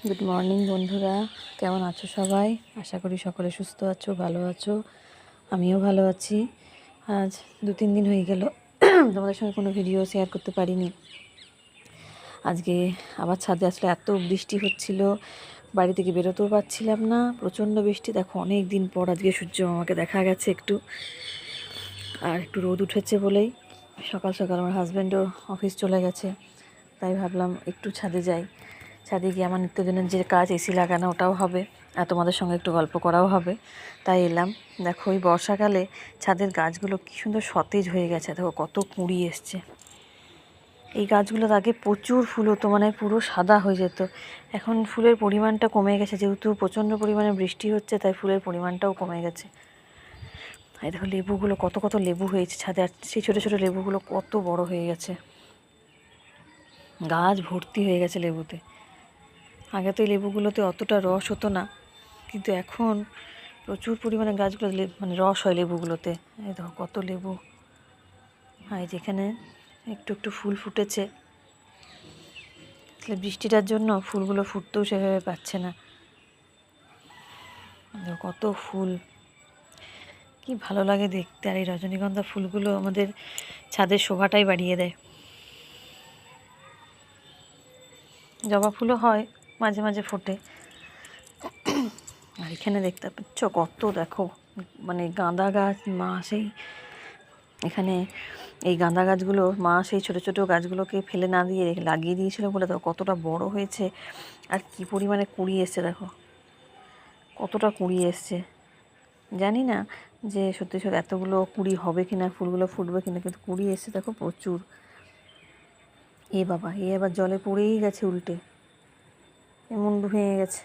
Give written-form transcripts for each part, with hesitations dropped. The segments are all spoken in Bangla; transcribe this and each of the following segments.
গুড মর্নিং বন্ধুরা, কেমন আছো সবাই? আশা করি সকলে সুস্থ আছো, ভালো আছো। আমিও ভালো আছি। আজ 2-3 দিন হয়ে গেল তোমাদের সঙ্গে কোনো ভিডিও শেয়ার করতে পারিনি। আজকে আবার ছাদে আসলে এত বৃষ্টি হচ্ছিল, বাড়ি থেকে বেরোতেও পারছিলাম না, প্রচণ্ড বৃষ্টি। দেখো অনেক দিন পর আজকে সূর্য আমাকে দেখা গেছে একটু, আর একটু রোদ উঠেছে বলেই সকাল সকাল আমার হাজব্যান্ডও অফিস চলে গেছে, তাই ভাবলাম একটু ছাদে যাই। ছাদে গিয়ে আমার নিত্যদিনের যে কাজ, এসি লাগানো, ওটাও হবে, আর তোমাদের সঙ্গে একটু গল্প করাও হবে, তাই এলাম। দেখো এই বর্ষাকালে ছাদের গাছগুলো কী সুন্দর সতেজ হয়ে গেছে, দেখো কত কুঁড়ি এসছে। এই গাছগুলোর আগে প্রচুর ফুল হতো, মানে পুরো সাদা হয়ে যেত। এখন ফুলের পরিমাণটা কমে গেছে, যেহেতু প্রচণ্ড পরিমাণে বৃষ্টি হচ্ছে, তাই ফুলের পরিমাণটাও কমে গেছে। এই দেখো লেবুগুলো, কত কত লেবু হয়েছে ছাদে, আর সেই ছোটো ছোটো লেবুগুলো কত বড় হয়ে গেছে, গাছ ভর্তি হয়ে গেছে লেবুতে। আগে তো এই লেবুগুলোতে অতটা রস হতো না, কিন্তু এখন প্রচুর পরিমাণে গাছগুলো মানে রস হয় লেবুগুলোতে। এই দেখো কত লেবু। আর যেখানে একটু একটু ফুল ফুটেছে, বৃষ্টিটার জন্য ফুলগুলো ফুটতেও সেভাবে পাচ্ছে না। কত ফুল, কি ভালো লাগে দেখতে। আর এই রজনীগন্ধা ফুলগুলো আমাদের ছাদের শোভাটাই বাড়িয়ে দেয়। জবা ফুলও হয়, মাঝে মাঝে ফোটে। আর এখানে দেখতে পাচ্ছ কত, দেখো মানে গাঁদা গাছ, মা সেই এখানে এই গাঁদা গাছগুলো মা সেই ছোটো ছোটো গাছগুলোকে ফেলে না দিয়ে লাগিয়ে দিয়েছিল বলে দেখো কতটা বড় হয়েছে, আর কি পরিমাণে কুঁড়ি এসছে। দেখো কতটা কুঁড়ি এসছে, জানি না যে সত্যি সত্যি এতগুলো কুঁড়ি হবে কিনা, ফুলগুলো ফুটবে কিনা, কিন্তু কুঁড়ি এসছে দেখো প্রচুর। এ বাবা, এ আবার জলে পড়েই গেছে উল্টে, এ মুন্ডু ভেঙে গেছে।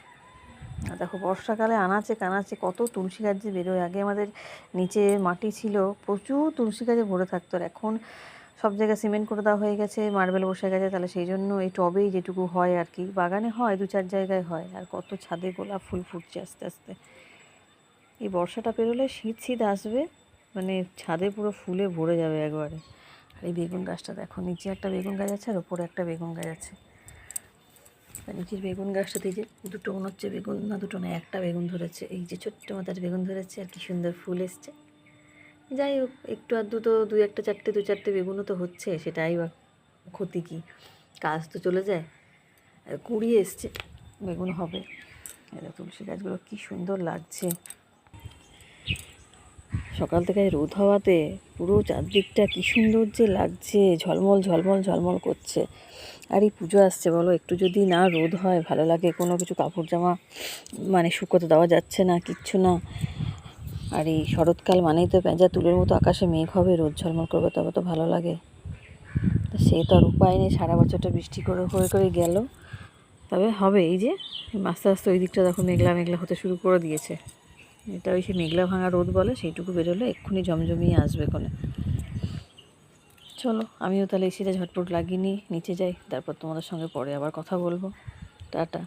আর দেখো বর্ষাকালে আনাচে কানাচে কত তুলসী গাছ যে বেরোয়। আগে আমাদের নিচে মাটি ছিল, প্রচুর তুলসী গাছে ভরে থাকতো, আর এখন সব জায়গায় সিমেন্ট করে দেওয়া হয়ে গেছে, মার্বেল বসে গেছে, তাহলে সেই জন্য এই টবেই যেটুকু হয় আর কি, বাগানে হয় 2-4 জায়গায় হয়। আর কত ছাদে গোলাপ ফুল ফুটছে আস্তে আস্তে। এই বর্ষাটা পেরোলে শীত শীত আসবে, মানে ছাদে পুরো ফুলে ভরে যাবে একবারে। আর এই বেগুন গাছটা দেখো, নিচে একটা বেগুন গাছ আছে আর ওপরে একটা বেগুন গাছ আছে। নিচের বেগুন গাছটাতে যে দুটো মনে হচ্ছে বেগুন, না দুটো না, একটা বেগুন ধরেছে, এই যে ছোট্ট মাথার বেগুন ধরেছে, আর কি সুন্দর ফুল এসছে। যাই হোক, একটু আর দুটো 2-1-4 বেগুনও তো হচ্ছে, সেটাই বা ক্ষতি কি, কাজ তো চলে যায়। কুড়ি এসছে, বেগুন হবে। এরা তুলসী গাছগুলো কি সুন্দর লাগছে, সকাল থেকে রোদ হওয়াতে পুরো চারদিকটা কি সুন্দর যে লাগছে, ঝলমল ঝলমল ঝলমল করছে। আর এই পুজো আসছে, বলো একটু যদি না রোদ হয় ভালো লাগে, কোনো কিছু কাপড় জামা মানে শুকোতে দেওয়া যাচ্ছে না, কিচ্ছু না। আর এই শরৎকাল মানেই তো পেঁজা তুলের মতো আকাশে মেঘ হবে, রোদ ঝলমল করবে, তবে তো ভালো লাগে। সে তো আর উপায় নেই, সারা বছরটা বৃষ্টি করে হয়ে করে গেল, তবে হবে। এই যে আস্তে আস্তে ওই দিকটা দেখো মেঘলা মেঘলা হতে শুরু করে দিয়েছে, এটা ওই সে মেঘলা ভাঙা রোদ বলে, সেইটুকু বেরোলে এক্ষুনি জমজমিয়ে আসবে কোনে। চলো আমিও তাহলে এসিটা ঝটপট লাগিয়ে নিয়ে নিচে যাই, তারপর তোমাদের সঙ্গে পরে আবার কথা বলবো। টাটা।